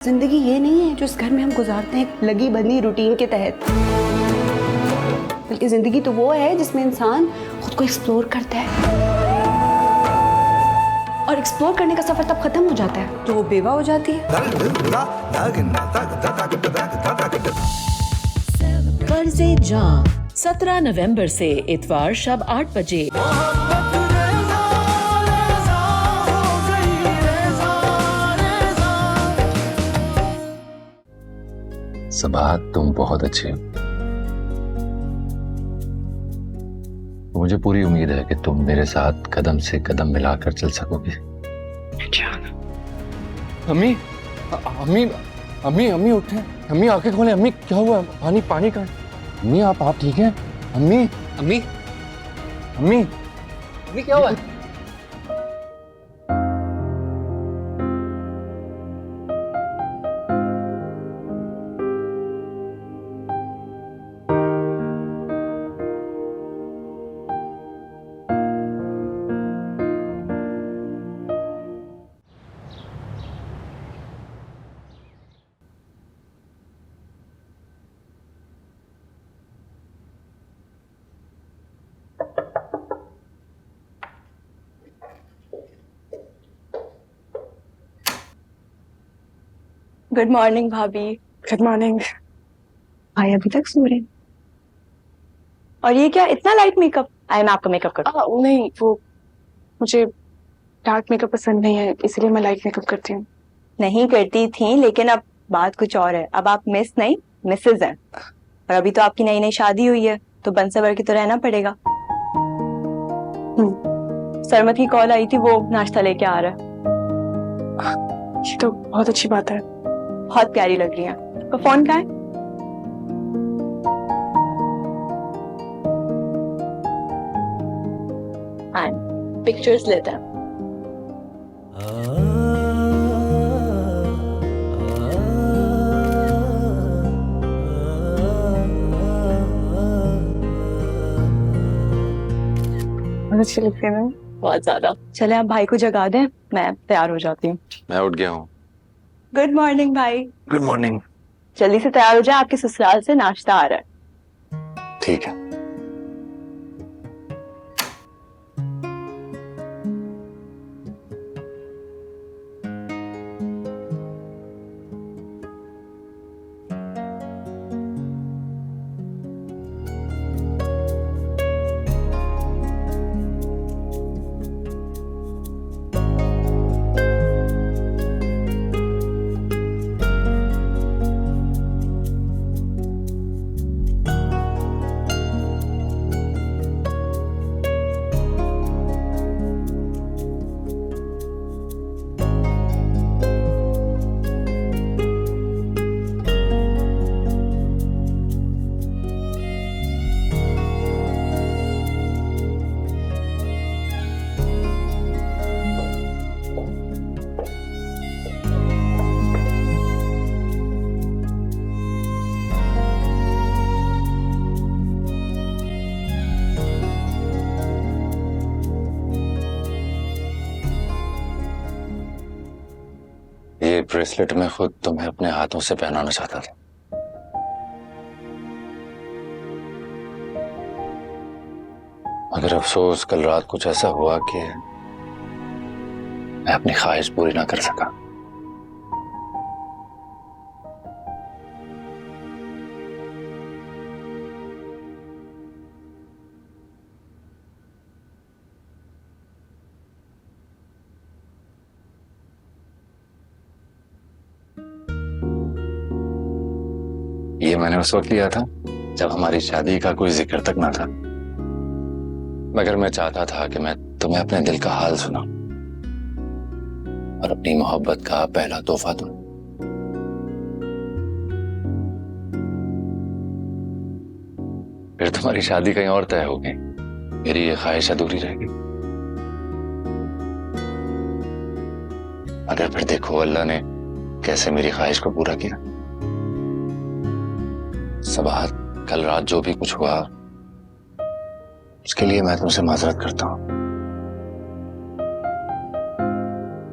जिंदगी ये नहीं है जो इस घर में हम गुजारते हैं लगी बदली रूटीन के तहत, बल्कि जिंदगी तो वो है जिसमें इंसान खुद को एक्सप्लोर करता है। और एक्सप्लोर करने का सफर तब खत्म हो जाता है जो वो बेवा हो जाती है। कर्ज़े जां 17 नवंबर से इतवार शब 8 बजे। सबात, तुम बहुत अच्छी हो। मुझे पूरी उम्मीद है कि तुम मेरे साथ कदम से कदम मिलाकर चल सकोगे। अम्मी, अम्मी, अम्मी, अम्मी उठे। अम्मी आंखें खोले। अम्मी क्या हुआ? पानी पानी का। अम्मी आप ठीक हैं? अम्मी, अम्मी, अम्मी, अम्मी क्या हुआ? गुड मॉर्निंग भाभी। Good morning. भाई अभी तक सो रहे हैं। और ये क्या इतना लाइट मेकअप? आई मैं आपका मेकअप कर। नहीं, वो मुझे डार्क मेकअप पसंद नहीं है, इसलिए मैं लाइट मेकअप करती हूँ। नहीं करती थी, लेकिन अब बात कुछ और है। अब आप मिस नहीं मिसेज हैं। और अभी तो आपकी नई नई शादी हुई है, तो बंसवर की तो रहना पड़ेगा। सरमत की कॉल आई थी, वो नाश्ता लेके आ रहा है। ये तो बहुत अच्छी बात है। बहुत प्यारी लग रही है। तो फोन कहाँ है? हाँ, पिक्चर्स लेते हैं। बहुत अच्छी लगती है ना? बहुत ज्यादा। चले आप भाई को जगा दें, मैं तैयार हो जाती हूँ। मैं उठ गया हूँ। गुड मॉर्निंग भाई। Good morning. जल्दी से तैयार हो जाए, आपके ससुराल से नाश्ता आ रहा है। ठीक है। ये ब्रेसलेट मैं खुद तुम्हें अपने हाथों से पहनाना चाहता था, मगर अफसोस कल रात कुछ ऐसा हुआ कि मैं अपनी ख्वाहिश पूरी ना कर सका। ये मैंने उस वक्त लिया था जब हमारी शादी का कोई जिक्र तक ना था, मगर मैं चाहता था कि मैं तुम्हें अपने दिल का हाल सुनाऊं और अपनी मोहब्बत का पहला तोहफा दूं। फिर तुम्हारी शादी कहीं और तय हो गई, मेरी ये ख्वाहिश अधूरी रह गई। मगर फिर देखो अल्लाह ने कैसे मेरी ख्वाहिश को पूरा किया। सबात, कल रात जो भी कुछ हुआ उसके लिए मैं तुमसे माजरत करता हूं।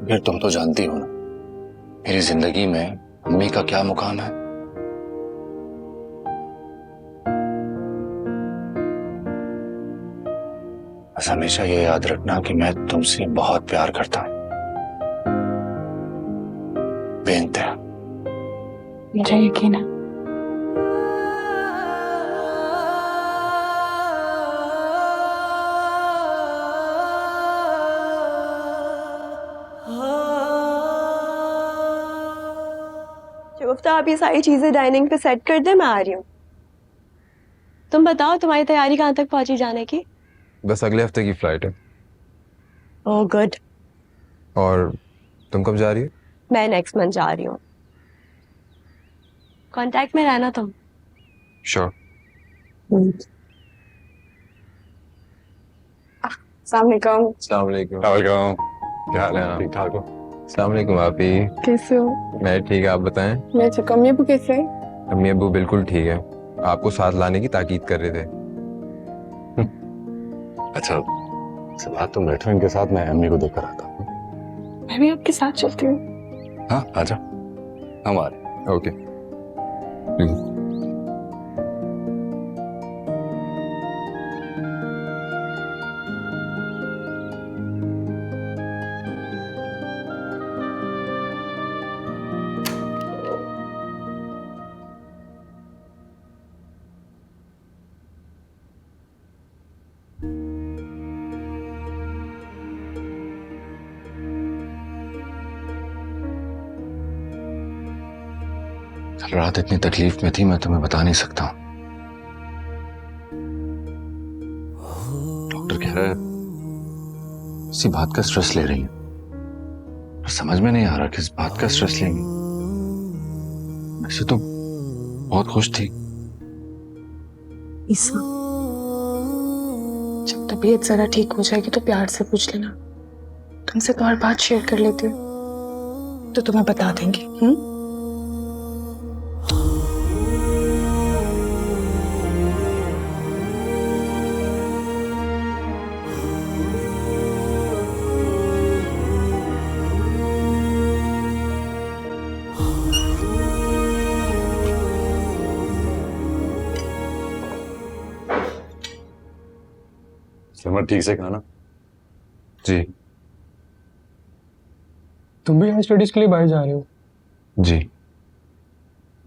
फिर तुम तो जानती हो ना, मेरी जिंदगी में अम्मी का क्या मुकाम है? बस हमेशा ये याद रखना कि मैं तुमसे बहुत प्यार करता हूं, बेइंतहा। मुझे यकीन है। शुगुफ्ता, आप ये सारी चीजें डाइनिंग पे सेट कर दे, मैं आ रही हूँ। तुम बताओ, तुम्हारी तैयारी कहाँ तक पहुंची जाने की? बस अगले हफ्ते की फ्लाइट है। Oh good. और तुम कब जा रही हो? मैं नेक्स्ट मंथ जा रही हूँ। कांटेक्ट में रहना तुम। श्योर। अस्सलाम वालेकुम। अस्सलाम वालेकुम। क्या हाल है? ठीक ठाक हो? अस्सलाम वालेकुम आपी। कैसे हो? मैं ठीक है, आप बताएं। मैं ठीक हूँ। अम्मी अब्बू कैसे हैं? अम्मी अब्बू बिल्कुल ठीक है, आपको साथ लाने की ताकीद कर रहे थे। अच्छा, बात तुम बैठो इनके साथ, मैं अम्मी को देकर आता हूँ। मैं भी आपके साथ चलती हूँ। हाँ आजा, हम आ रहे। ओके। कल रात इतनी तकलीफ में थी, मैं तुम्हें बता नहीं सकता। डॉक्टर कह रहा है इसी बात का स्ट्रेस ले रही है, पर समझ में नहीं आ रहा किस बात का स्ट्रेस लेंगी। वैसे तो बहुत खुश थी। ईसा, जब तबीयत जरा ठीक हो जाएगी तो प्यार से पूछ लेना। तुमसे तो हर बात शेयर कर लेती हूँ, तो तुम्हें बता देंगे। समर ठीक से खाना। जी तुम भी हाई स्टडीज के लिए बाहर जा रहे हो? जी।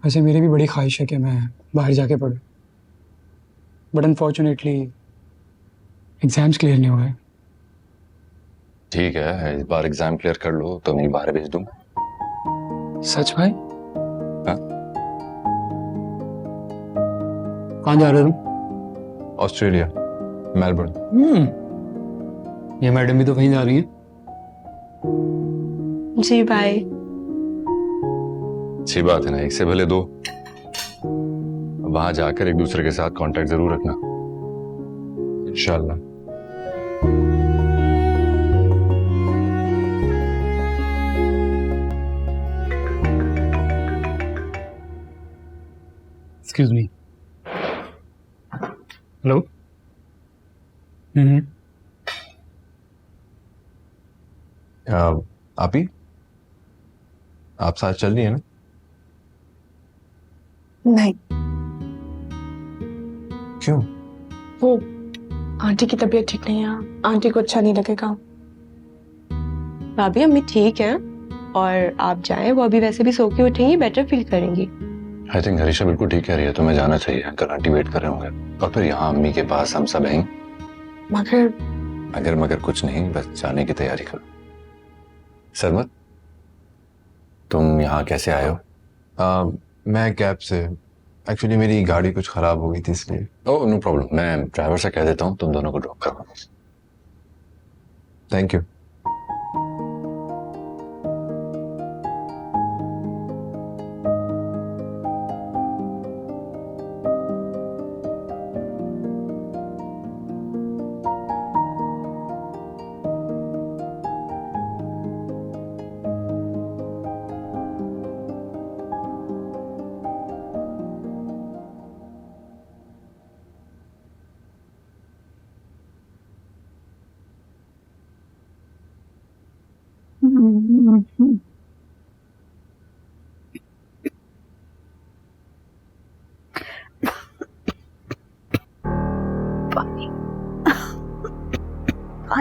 वैसे मेरी भी बड़ी ख्वाहिश है कि मैं बाहर जाके पढूं, बट अनफॉर्चुनेटली एग्जाम्स क्लियर नहीं हुए। ठीक है, इस बार एग्जाम क्लियर कर लो तो मैं बाहर भेज दूंगा। सच भाई? हाँ। कहाँ जा रहे हो तुम? Australia, Melbourne. ये मैडम भी तो कहीं जा रही है। जी बाय। अच्छी बात है ना, एक से भले दो। वहां जाकर एक दूसरे के साथ कांटेक्ट जरूर रखना। इंशाल्लाह। Excuse me. हेलो। आपी, आप साथ चल रही है ना? नहीं, क्यों? वो आंटी की तबीयत ठीक नहीं है, आंटी को अच्छा नहीं लगेगा। भाभी अम्मी ठीक है, और आप जाएं, वो अभी वैसे भी सो के उठेंगी, बेटर फील करेंगी। आई थिंक हरीशा बिल्कुल ठीक कह रही है, तुम्हें जाना चाहिए। अंकल आंटी वेट कर रहे होंगे, और फिर यहाँ अम्मी के पास हम सब हैं। मगर मगर कुछ नहीं, बस जाने की तैयारी करो। सरमत, तुम यहाँ कैसे आए हो? मैं कैब से। एक्चुअली मेरी गाड़ी कुछ खराब हो गई थी इसलिए। ओह नो प्रॉब्लम, मैं ड्राइवर से कह देता हूँ तुम दोनों को ड्रॉप करो। Thank you.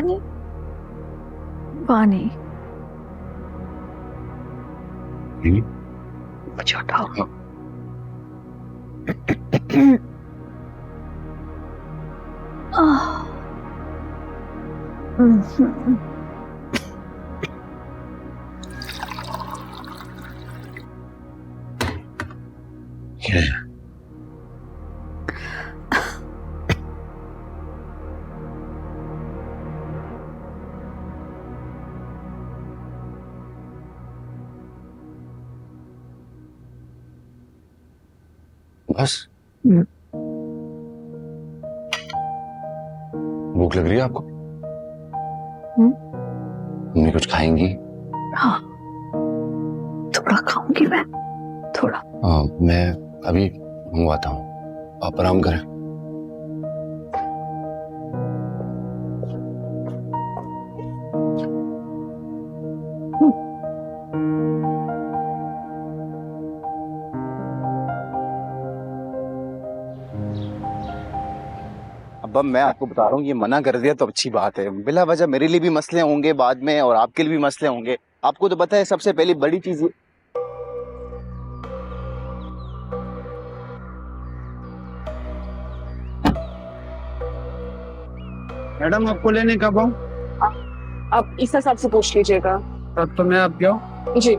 पानी पानी मुझे उठाओ। ये बस भूख लग रही है आपको? मम्मी कुछ खाएंगी? हाँ, थोड़ा खाऊंगी मैं, थोड़ा। हाँ, मैं अभी मंगवाता हूँ, आप आराम करें। अब मैं आपको बता रहा हूँ, ये मना कर दिया तो अच्छी बात है। बिला वजह मेरे लिए भी मसले होंगे बाद में और आपके लिए भी मसले होंगे। आपको तो पता है सबसे पहली बड़ी चीज मैडम आपको लेने कब आऊँ? आप ईसा साहब से पूछ लीजिएगा। तब तो मैं आप जाऊँ। जी।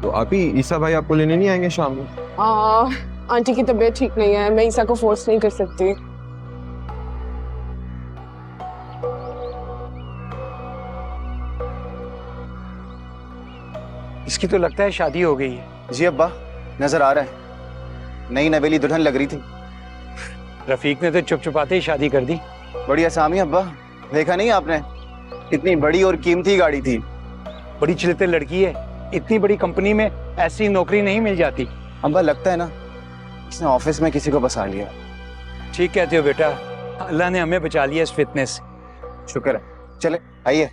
तो आप ही ईसा भाई आपको लेने नहीं आएंगे शाम में? आंटी की तबीयत ठीक नहीं है, मैं ईसा को फोर्स नहीं कर सकती। इसकी तो लगता है शादी हो गई है। जी अब्बा, नजर आ रहा है, नई नवेली दुल्हन लग रही थी। रफीक ने तो चुपचुपाते ही शादी कर दी। बड़ी आसामी अब्बा, देखा नहीं आपने, कितनी बड़ी और कीमती गाड़ी थी। बड़ी चिलते लड़की है, इतनी बड़ी कंपनी में ऐसी नौकरी नहीं मिल जाती। अब्बा लगता है ना इसने ऑफिस में किसी को बसा लिया। ठीक कहते हो बेटा, अल्लाह ने हमें बचा लिया इस फितने से। शुक्र है। चले आइए।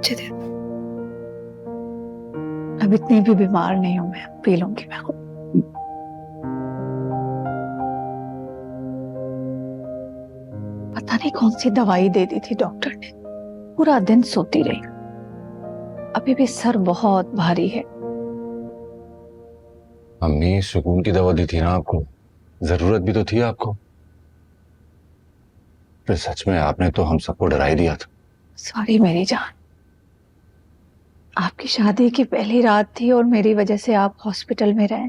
चलिए, अब इतनी भी बीमार नहीं हूं मैं, पी लूंगी मैं खुद। पता नहीं कौन सी दवाई दे दी थी डॉक्टर ने, पूरा दिन सोती रही। अभी भी सर बहुत भारी है। अम्मी सुकून की दवा दी थी ना आपको, जरूरत भी तो थी आपको। फिर सच में आपने तो हम सबको डरा ही दिया था। सॉरी मेरी जान, आपकी शादी की पहली रात थी और मेरी वजह से आप हॉस्पिटल में रहे।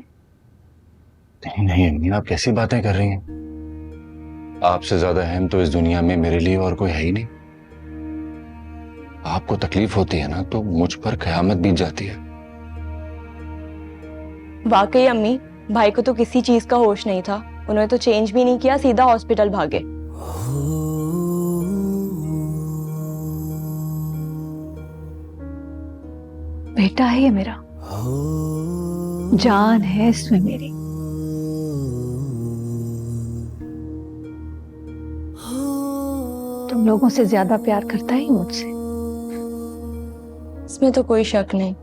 नहीं नहीं अम्मी, आप कैसी बातें कर रही हैं? आपसे ज्यादा अहम तो इस दुनिया में मेरे लिए और कोई है ही नहीं। आपको तकलीफ होती है ना तो मुझ पर कयामत बीत जाती है। वाकई अम्मी, भाई को तो किसी चीज का होश नहीं था। उन्होंने तो चेंज भी नहीं किया, सीधा हॉस्पिटल भागे। बेटा है ये मेरा, जान है इसमें मेरी। तुम लोगों से ज्यादा प्यार करता है मुझसे। इसमें तो कोई शक नहीं।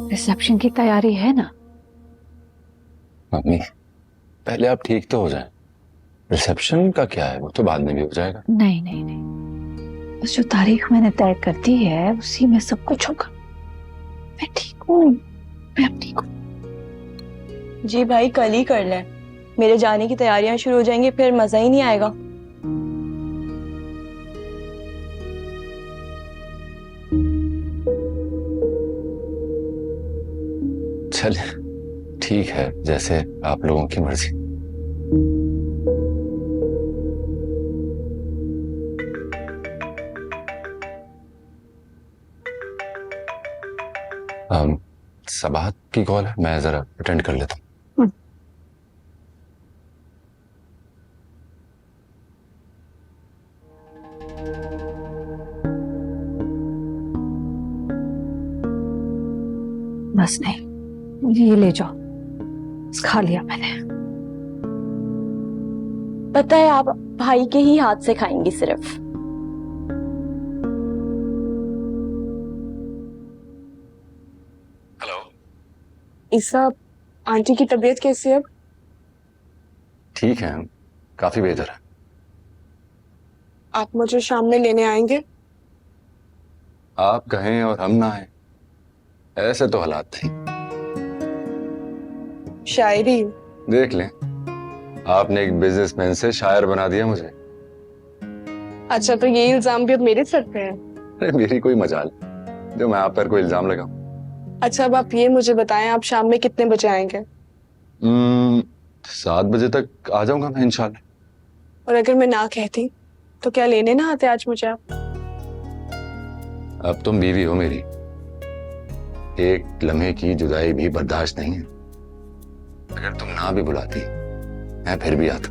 रिसेप्शन की तैयारी है ना? मम्मी पहले आप ठीक तो हो जाएं। रिसेप्शन का क्या है, वो तो बाद में भी हो जाएगा। नहीं नहीं नहीं, बस जो तारीख मैंने तय कर दी है उसी में सब कुछ होगा। मैं ठीक हूँ, मैं अब ठीक हूँ। जी भाई, कल ही कर लें। मेरे जाने की तैयारियां शुरू हो जाएंगी, फिर मजा ही नहीं आएगा। चलिए ठीक है, जैसे आप लोगों की मर्जी। सबात की कॉल है, मैं जरा अटेंड कर लेता हूँ। बस नहीं, ये ले जाओ, खा लिया मैंने। पता है आप भाई के ही हाथ से खाएंगी सिर्फ। हेलो। ईसा, आंटी की तबीयत कैसी है अब? ठीक है, काफी बेहतर है। आप मुझे शाम में लेने आएंगे? आप कहें और हम ना आए, ऐसे तो हालात नहीं। शायरी। देख लें, आपने एक बिजनेसमैन से शायर बना दिया मुझे। अच्छा, तो ये इल्जाम भी अब मेरे सर पे है? अरे मेरी कोई मजाल जो मैं आप पर कोई इल्जाम लगाऊं। अच्छा, अब आप ये मुझे बताएं, आप शाम में कितने बजे आएंगे? 7 बजे तक आ जाऊंगा मैं इंशाल्लाह। और अगर मैं ना कहती तो क्या लेने ना आते आज मुझे आप? अब तुम बीवी हो मेरी, एक लम्हे की जुदाई भी बर्दाश्त नहीं है। अगर तुम ना भी बुलाती मैं फिर भी आता।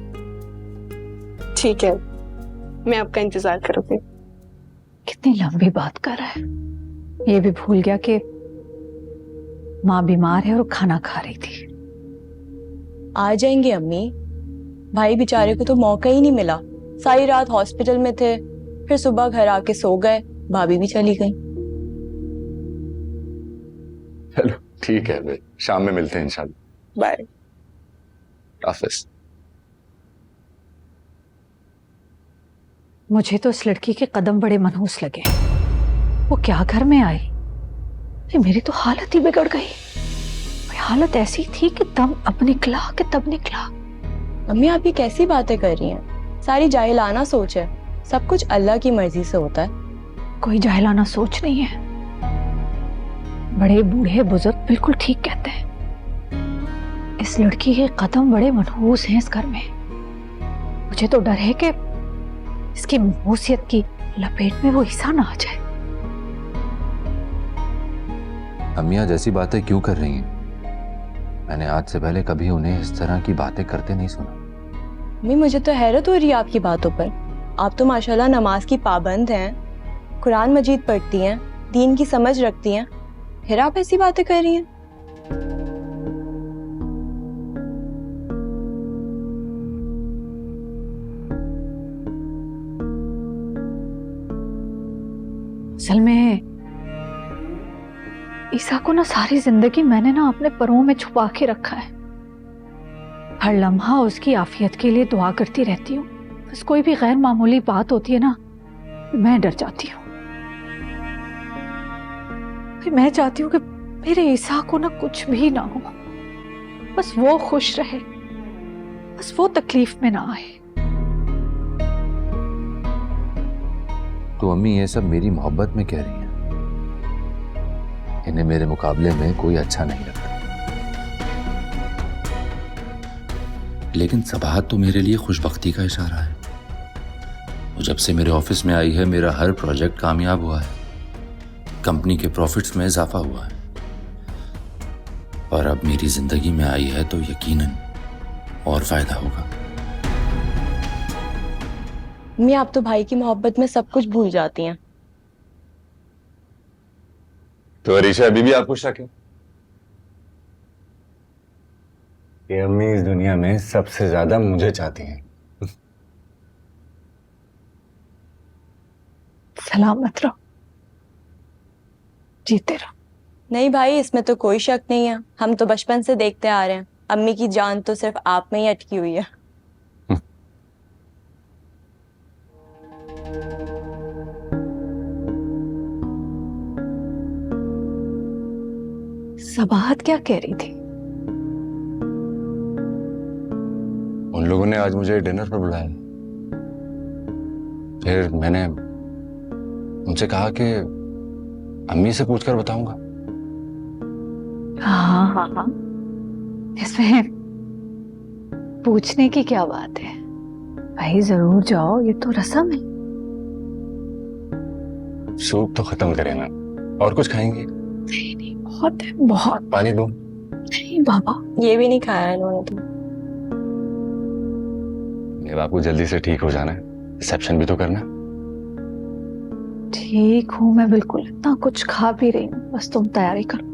ठीक है, मैं आपका इंतजार करूंगी। कितनी लंबी बात कर रहा है, ये भी भूल गया कि माँ बीमार है और खाना खा रही थी। आ जाएंगे अम्मी, भाई बेचारे को तो मौका ही नहीं मिला। सारी रात हॉस्पिटल में थे, फिर सुबह घर आके सो गए, भाभी भी चली गई। चलो ठीक है, फिर शाम में मिलते हैं इंशाल्लाह। बाय। हाफिज। मुझे तो इस लड़की के कदम बड़े मनहूस लगे। वो क्या घर में आई, मेरी तो हालत ही बिगड़ गई। हालत ऐसी थी कि दम अब निकला कि तब निकला। अम्मी आप ये कैसी बातें कर रही हैं? सारी जाहिलाना सोच है, सब कुछ अल्लाह की मर्जी से होता है। कोई जाहिलाना सोच नहीं है, बड़े बूढ़े बुजुर्ग बिल्कुल ठीक कहते हैं। इस लड़की के कदम बड़े मनहूस हैं इस घर में। मुझे तो डर है कि इसकी मनहूसियत की लपेट में वो ईसा ना आ जाए। अम्मियाँ जैसी बातें क्यों कर रही हैं? मैंने आज से पहले कभी उन्हें इस तरह की बातें करते नहीं सुना। अम्मी मुझे तो हैरत हो रही है आपकी बातों पर। आप तो माशाल्लाह नमाज की पाबंद हैं, कुरान मजीद पढ़ती हैं, दीन की समझ रखती हैं, फिर आप ऐसी बातें कर रही हैं। असल में ईसा को ना सारी जिंदगी मैंने ना अपने परों में छुपा के रखा है। हर लम्हा उसकी आफियत के लिए दुआ करती रहती हूँ। बस कोई भी गैर मामूली बात होती है ना, मैं डर जाती हूँ। मैं चाहती हूँ कि मेरे ईसा को ना कुछ भी ना हो, बस वो खुश रहे, बस वो तकलीफ में ना आए। तो अम्मी ये सब मेरी मोहब्बत में कह रही हैं। इन्हें मेरे मुकाबले में कोई अच्छा नहीं लगता। लेकिन सबाहत तो मेरे लिए खुशबख्ती का इशारा है। वो जब से मेरे ऑफिस में आई है, मेरा हर प्रोजेक्ट कामयाब हुआ है, कंपनी के प्रॉफिट्स में इजाफा हुआ है, और अब मेरी जिंदगी में आई है तो यकीनन और फायदा होगा। अम्मी आप तो भाई की मोहब्बत में सब कुछ भूल जाती हैं। तो अरीशा अभी भी आप खुश रखें? ये अम्मी इस दुनिया में सबसे ज्यादा मुझे चाहती हैं। सलामत रहो, जीते रहो। नहीं भाई, इसमें तो कोई शक नहीं है, हम तो बचपन से देखते आ रहे हैं, अम्मी की जान तो सिर्फ आप में ही अटकी हुई है। सबाहत क्या कह रही थी? उन लोगों ने आज मुझे डिनर पर बुलाया, फिर मैंने उनसे कहा कि अम्मी से पूछकर बताऊंगा। हाँ हाँ हाँ, इसमें पूछने की क्या बात है भाई, जरूर जाओ, ये तो रस्म है। सूप तो खत्म करें ना, और कुछ खाएंगे? नहीं नहीं, बहुत है बहुत। पानी दो। नहीं बाबा, ये भी नहीं खाया इन्होंने तो। मेरे बाप को जल्दी से ठीक हो जाना है, रिसेप्शन भी तो करना। ठीक हूँ मैं बिल्कुल, इतना कुछ खा भी रही हूँ, बस तुम तैयारी करो।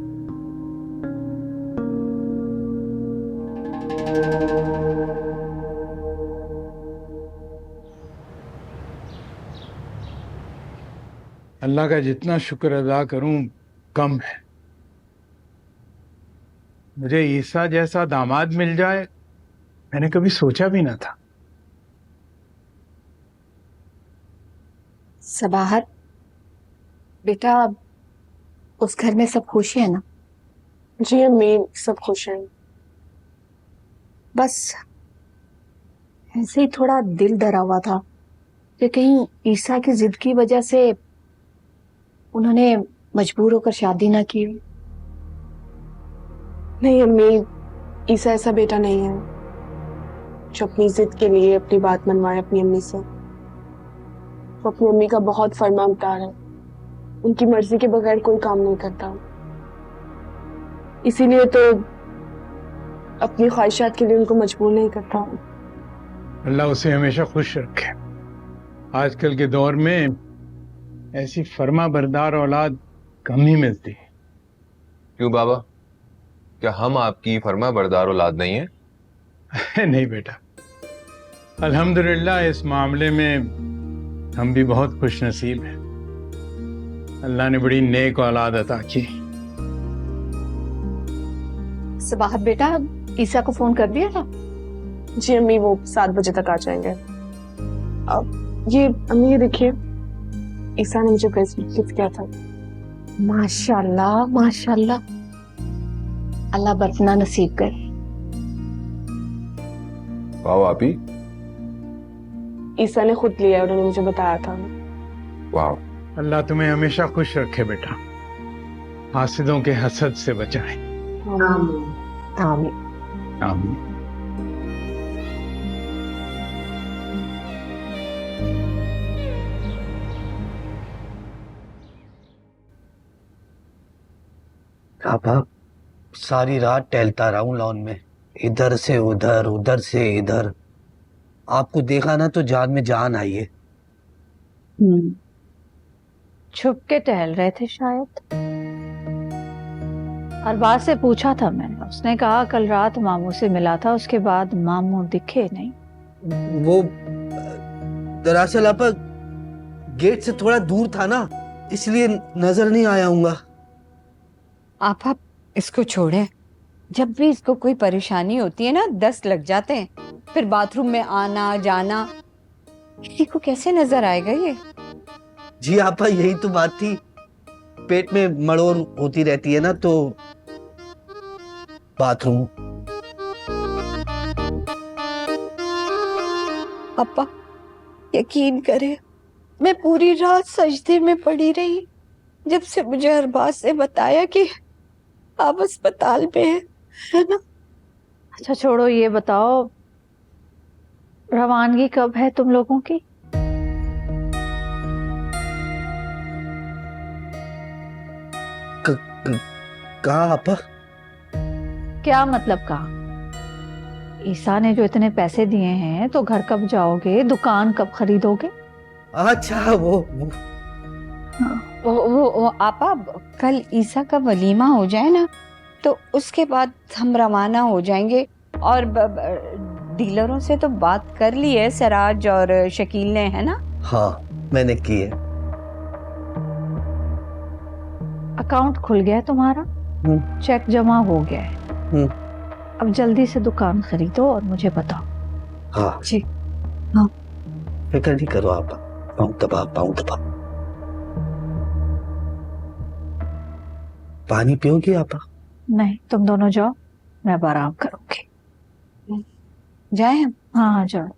अल्लाह का जितना शुक्र अदा करूं कम है। मुझे ईसा जैसा दामाद मिल जाए मैंने कभी सोचा भी ना था। सबाहत बेटा, उस घर में सब खुश है ना? जी अम्मी, सब खुश हैं। बस ऐसे ही थोड़ा दिल डरा हुआ था कि कहीं ईसा की जिद की वजह से उन्होंने मजबूर होकर शादी ना की। नहीं अम्मी, ईसा ऐसा बेटा नहीं है जो अपनी जिद के लिए अपनी बात मनवाए अपनी अम्मी से। वो अपनी अम्मी का बहुत फरमाबरदार है, उनकी मर्जी के बगैर कोई काम नहीं करता। इसीलिए तो अपनी ख्वाहिशात के लिए उनको मजबूर नहीं करता। अल्लाह उसे हमेशा खुश रखे। आजकल के दौर में ऐसी फर्मा बरदार औलाद कम ही मिलती है। क्यों बाबा, क्या हम आपकी फर्मा बरदार औलाद नहीं है? नहीं बेटा, अल्हम्दुलिल्लाह इस मामले में हम भी बहुत खुश नसीब हैं। अल्लाह ने बड़ी नेक औलाद अता की। सबाहत बेटा, ईसा को फोन कर दिया था? जी अम्मी, वो 7 बजे तक आ जाएंगे। अब ये अम्मी, ये देखिए, ईसा ने मुझे ब्रेसलेट गिफ्ट किया था। माशाल्लाह माशाल्लाह, अल्लाह बरतना नसीब कर। वाह आपी, ईसा ने खुद लिया है, उन्होंने मुझे बताया था। वाह। अल्लाह तुम्हें हमेशा खुश रखे बेटा, हासिदों के हसद से बचाए। आमीन आमीन आमीन। आप सारी रात टहलता रहा हूँ लॉन में, इधर से उधर उधर से इधर। आपको देखा ना तो जान में जान आई है। छुप के टहल रहे थे शायद। अरबाज से पूछा था मैंने, उसने कहा कल रात मामू से मिला था, उसके बाद मामू दिखे नहीं। वो दरअसल आप गेट से थोड़ा दूर था ना, इसलिए नजर नहीं आया हूँगा। आप इसको छोड़ें। जब भी इसको कोई परेशानी होती है ना, 10 लग जाते हैं। फिर बाथरूम में आना जाना, किसी को कैसे नजर आएगा ये? जी आपा, यही तो बात थी, पेट में मड़ोर होती रहती है ना, तो बाथरूम। पापा यकीन करें, मैं पूरी रात सजदे में पड़ी रही जब से मुझे अरबाज से बताया कि आप अस्पताल में हैं, है ना? अच्छा छोड़ो, ये बताओ रवानगी कब है तुम लोगों की? कहा आपा? क्या मतलब कहा? ईसा ने जो इतने पैसे दिए हैं तो घर कब जाओगे, दुकान कब खरीदोगे? अच्छा वो आपा, कल ईसा का वलीमा हो जाए ना तो उसके बाद हम रवाना हो जाएंगे। और डीलरों से तो बात कर ली है सराज और शकील ने, है ना? हाँ मैंने की है। अकाउंट खुल गया है तुम्हारा, चेक जमा हो गया है। अब जल्दी से दुकान खरीदो और मुझे बताओ। हाँ जी हाँ, फिक्र नहीं करो आप, पाँव दबा पानी पियोगी आप? नहीं, तुम दोनों जाओ, मैं अब आराम करूंगी। जाए हम? हाँ जाओ।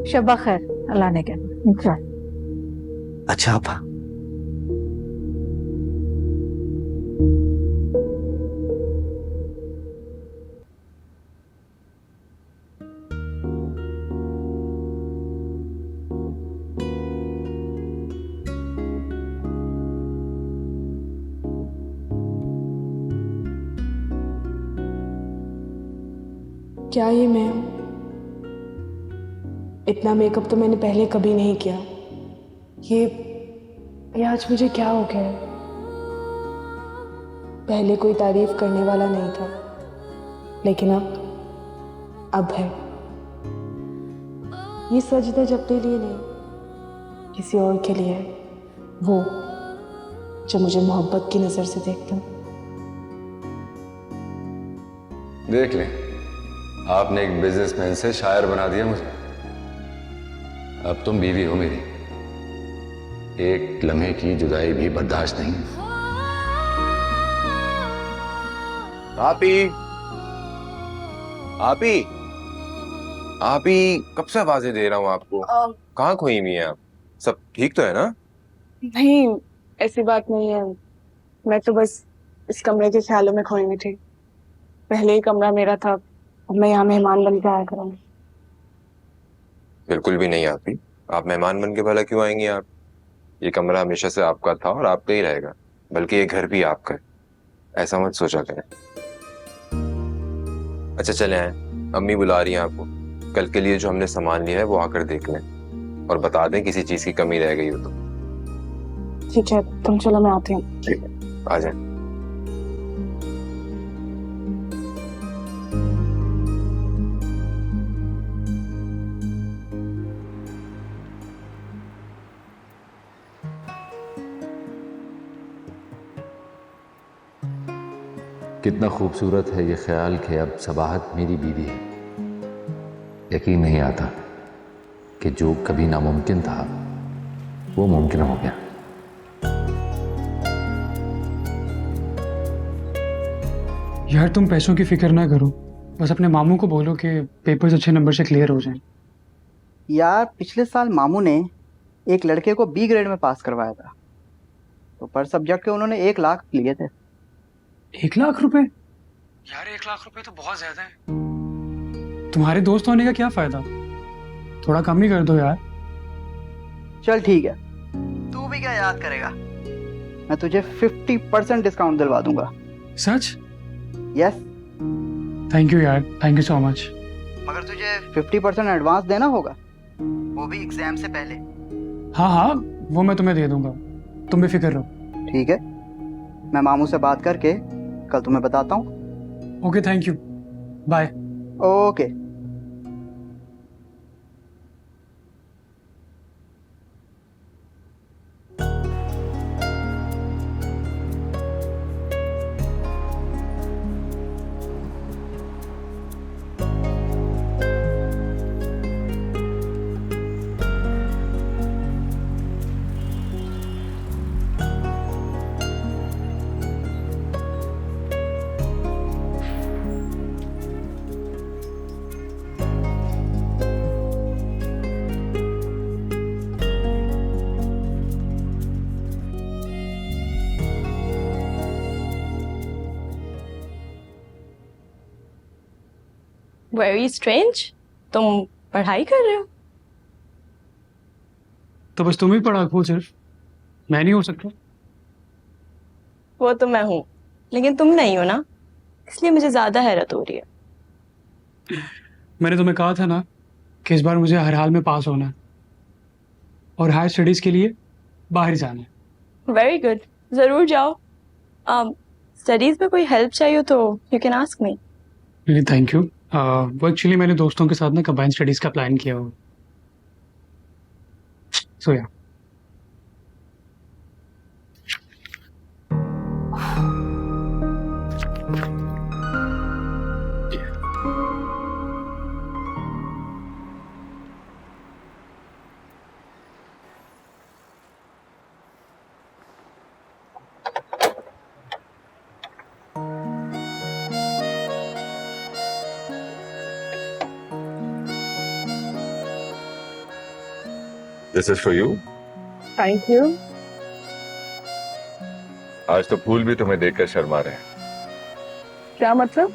शब्बा खैर, अल्लाह ने क्या। अच्छा आपा। क्या ये मैं हूँ? इतना मेकअप तो मैंने पहले कभी नहीं किया। ये आज मुझे क्या हो गया है? पहले कोई तारीफ करने वाला नहीं था, लेकिन अब है। ये सजदा अपने लिए नहीं, किसी और के लिए है, वो जो मुझे मोहब्बत की नजर से देखता। देख ले, आपने एक बिजनेसमैन से शायर बना दिया मुझे। अब तुम बीवी हो मेरी, एक लम्हे की जुदाई भी बर्दाश्त नहीं। आपी आपी आपी कब से आवाजें दे रहा हूँ आपको। कहाँ खोई हुई हैं आप? सब ठीक तो है ना? नहीं, ऐसी बात नहीं है। मैं तो बस इस कमरे के ख्यालों में खोई हुई थी। पहले ही कमरा मेरा था, अब मैं यहाँ मेहमान बन के आया करूँगी। बिल्कुल भी नहीं आपी, आप मेहमान बन के भला क्यों आएंगी? आप, ये कमरा हमेशा से आपका था और आपका ही रहेगा, बल्कि ये घर भी आपका है, ऐसा मत सोचा करें। अच्छा चले आए, अम्मी बुला रही हैं आपको। कल के लिए जो हमने सामान लिया है वो आकर देख लें और बता दें किसी चीज की कमी रह गई हो तो। ठीक है, तुम चलो, मैं आती हूँ। ठीक है, आ जाए। कितना खूबसूरत है ये ख्याल कि अब सबाहत मेरी बीवी है। यकीन नहीं आता कि जो कभी नामुमकिन था वो मुमकिन हो गया। यार तुम पैसों की फिक्र ना करो, बस अपने मामू को बोलो कि पेपर्स अच्छे नंबर से क्लियर हो जाएं। यार पिछले साल मामू ने एक लड़के को बी ग्रेड में पास करवाया था, तो पर सब्जेक्ट के उन्होंने 1 लाख लिए थे। 1 लाख रुपए? यार 1 लाख रुपए तो बहुत ज्यादा है। तुम्हारे दोस्त होने का क्या फायदा, थोड़ा कम ही कर दो यार। चल ठीक है, तू भी क्या याद करेगा, मैं तुझे 50% डिस्काउंट दिलवा दूंगा। सच? यस। थैंक यू यार, थैंक यू सो मच। मगर तुझे 50% एडवांस देना होगा, वो भी एग्जाम से पहले। हाँ हाँ, वो मैं तुम्हें दे दूंगा, तुम भी फिक्र रहो। ठीक है, मैं मामू से बात करके कल तुम्हें बताता हूँ। Okay, thank you, bye. Okay. Very strange, तुम पढ़ाई कर रहे हो? तो बस तुम ही पढ़ा हो, सिर्फ मैं नहीं हो सकता? वो तो मैं हूँ, लेकिन तुम नहीं हो ना, इसलिए मुझे ज्यादा हैरत हो रही है। मैंने तुम्हें कहा था ना कि इस बार मुझे हर हाल में पास होना है और हायर स्टडीज के लिए बाहर जाना है। वेरी गुड, जरूर जाओ। स्टडीज में कोई हेल्प चाहिए तो you can ask me. Thank you. वो एक्चुअली मैंने दोस्तों के साथ ना कंबाइंड स्टडीज का प्लान किया हो, सो या। This is for you. Thank you. आज तो फूल भी तुम्हें देखकर शर्मा रहे हैं। क्या मतलब?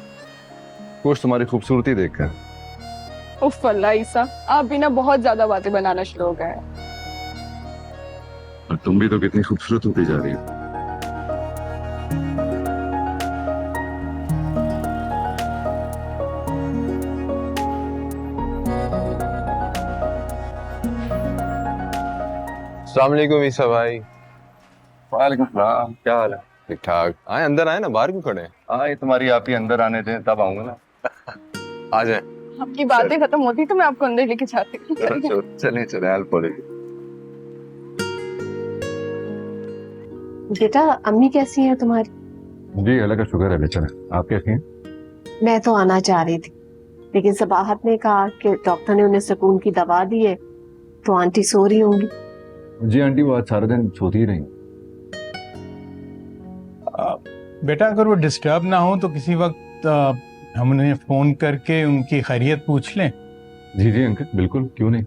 कुछ तुम्हारी खूबसूरती देखकर। उफ अल्लाह ईसा, आप भी ना बहुत ज्यादा बातें बनाना शुरू हो गए हैं। और तुम भी तो कितनी खूबसूरत होती जा रही हो। अस्सलाम वालेकुम ईसा भाई। वालेकुम सलाम, क्या हाल है? ठीक ठाक। आए अंदर आए ना, बाहर क्यों खड़े हैं? हाँ, ये तुम्हारी आप ही अंदर आने दें तब आऊंगा ना। आ जाए। आपकी बातें खत्म होती तो मैं आपको अंदर लेके जाती हूँ। चले चले अल्पोले। बेटा, अम्मी कैसी हैं तुम्हारी? जी अल्लाह का शुक्र है बेचारा। आप कैसी हैं? मैं तो आना चाह रही थी, लेकिन सबाहत ने कहा कि डॉक्टर ने उन्हें सुकून की दवा दी है, तो आंटी सो रही होंगी। जी आंटी, वो आज सारा दिन सोती ही रही। बेटा अगर वो डिस्टर्ब ना हो तो किसी वक्त हम उन्हें फोन करके उनकी खैरियत पूछ लें। जी जी अंकल, बिल्कुल, क्यों नहीं।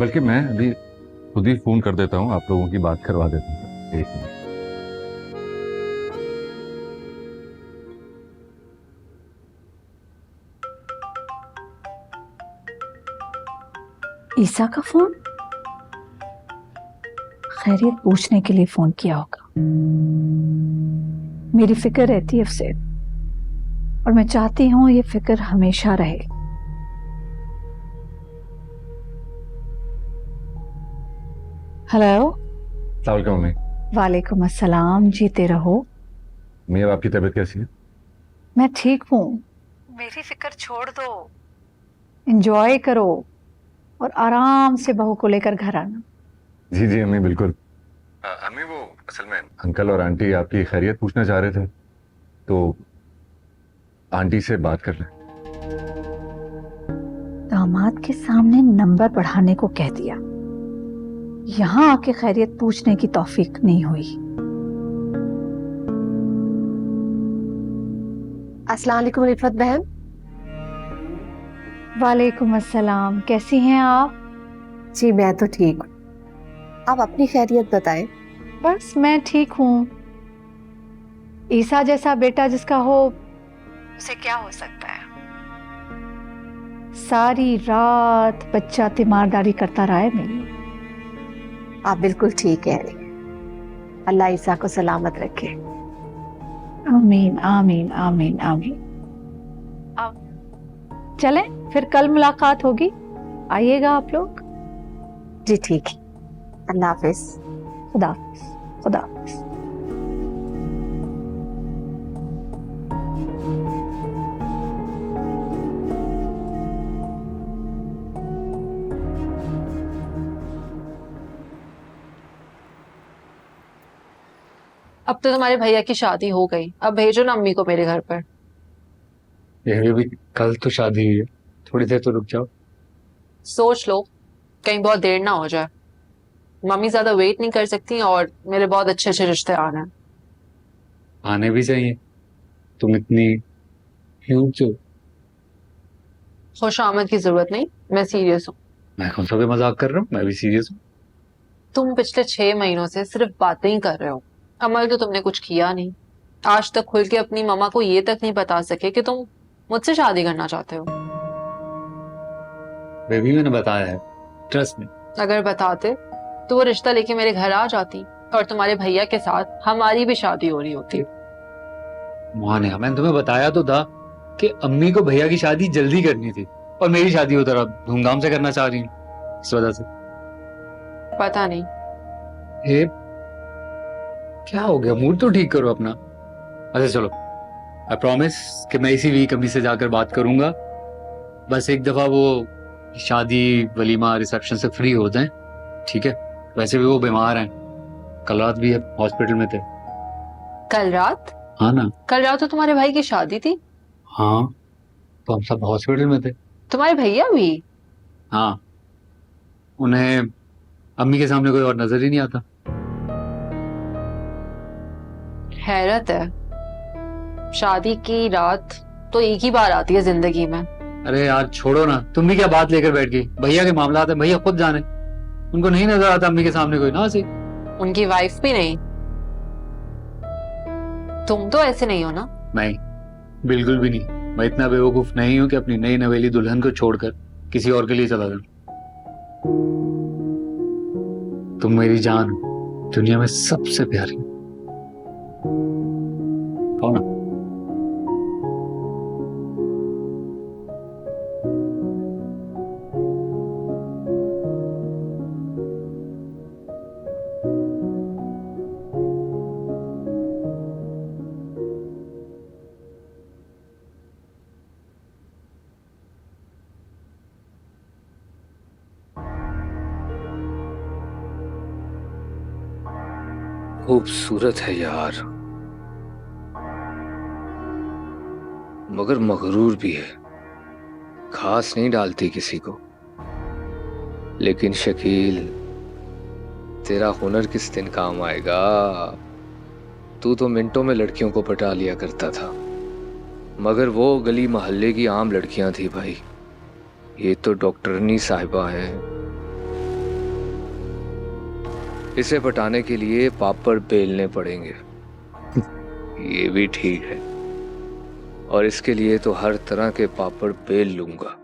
बल्कि मैं अभी खुद ही फोन कर देता हूँ, आप लोगों की बात करवा देता हूँ। एक मिनट। ईसा का फोन? खैरियत पूछने के लिए फोन किया होगा। मेरी फिक्र रहती है उससे, और मैं चाहती हूं ये फिक्र हमेशा रहे। हेलो। अस्सलाम वालेकुम मम्मी। वालेकुम अस्सलाम, जीते रहो। मम्मी, अब आपकी तबीयत कैसी है? मैं ठीक हूँ। मेरी फिक्र छोड़ दो, एंजॉय करो और आराम से बहू को लेकर घर आना। जी जी अम्मी, बिल्कुल। अम्मी, वो असल में अंकल और आंटी आपकी खैरियत पूछना चाह रहे थे, तो आंटी से बात कर लें। दामाद के सामने नंबर बढ़ाने को कह दिया, यहाँ आके खैरियत पूछने की तौफीक नहीं हुई। अस्सलाम वालेकुम रिफत बहन। वालेकुम अस्सलाम, कैसी हैं आप? जी मैं तो ठीक हूँ, आप अपनी खैरियत बताएं। बस मैं ठीक हूँ। ईसा जैसा बेटा जिसका हो, उसे क्या हो सकता है। सारी रात बच्चा तीमारदारी करता रहा है मेरी। आप बिल्कुल ठीक कह रही हैं। अल्लाह ईसा को सलामत रखे। आमीन आमीन आमीन आमीन। अब चलें, फिर कल मुलाकात होगी, आइएगा आप लोग। जी ठीक है, अल्लाह हाफिज। खुदा हाफिज, खुदा हाफिज। अब तो तुम्हारे भैया की शादी हो गई, अब भेजो ना अम्मी को मेरे घर पर। ये भी कल तो शादी हुई है, थोड़ी देर तो रुक जाओ। सोच लो, कहीं बहुत देर ना हो जाए। मम्मी ज्यादा वेट नहीं कर सकती और मेरे बहुत अच्छे अच्छे रिश्ते आने हैं। आने भी चाहिए, तुम इतनी क्यूट जो। खुश आमद की जरूरत नहीं, मैं सीरियस हूँ। मैं कौन सा भी मजाक कर रहा हूँ, मैं भी सीरियस हूँ। तुम पिछले 6 महीनों से सिर्फ बातें ही कर रहे हो, अमल तो तुमने कुछ किया नहीं। आज तक खुल के अपनी मम्मा को ये तक नहीं बता सके कि तुम मुझसे शादी करना चाहते हो। बेबी मैंने बताया है, ट्रस्ट में। अगर बताते तो वो रिश्ता लेके मेरे घर आ जाती और तुम्हारे भैया के साथ हमारी भी शादी हो रही होती। माने, मैंने तुम्हें बताया तो था कि अम्मी को भैया की शादी जल्दी करनी थी और मेरी शादी उधर अब धूमधाम से करना चाह रही हूँ, इस वजह से। पता नहीं क्या हो गया, मूड तो ठीक करो अपना। अच्छा चलो, आई प्रॉमिस कि मैं इसी वीक अम्मी से जाकर बात करूंगा। बस एक दफा वो शादी वलीमा रिसेप्शन से फ्री हो जाएं, ठीक है। वैसे भी वो बीमार हैं, कल रात भी हॉस्पिटल में थे। कल रात? हाँ ना, कल रात तो तुम्हारे भाई की शादी थी। हाँ तो हम सब हॉस्पिटल में थे। तुम्हारे भैया भी? हाँ, उन्हें अम्मी के सामने कोई और नजर ही नहीं आता। हैरत है, शादी की रात तो एक ही बार आती है जिंदगी में। अरे यार छोड़ो ना, तुम भी क्या बात लेकर बैठ गई। भैया के मामला है, भैया खुद जाने, उनको नहीं नजर आता अम्मी के सामने कोई ना। सी उनकी वाइफ भी नहीं? तुम तो ऐसे नहीं हो ना? नहीं, बिल्कुल भी नहीं। मैं इतना बेवकूफ नहीं हूं कि अपनी नई नवेली दुल्हन को छोड़कर किसी और के लिए चला जाऊं। तुम मेरी जान हो, दुनिया में सबसे प्यारी हो ना। खूबसूरत है यार, मगर मगरूर भी है, खास नहीं डालती किसी को। लेकिन शकील, तेरा हुनर किस दिन काम आएगा? तू तो मिनटों में लड़कियों को पटा लिया करता था, मगर वो गली मोहल्ले की आम लड़कियां थी भाई, ये तो डॉक्टरनी साहिबा है। इसे पटाने के लिए पापड़ बेलने पड़ेंगे, ये भी ठीक है, और इसके लिए तो हर तरह के पापड़ बेल लूंगा।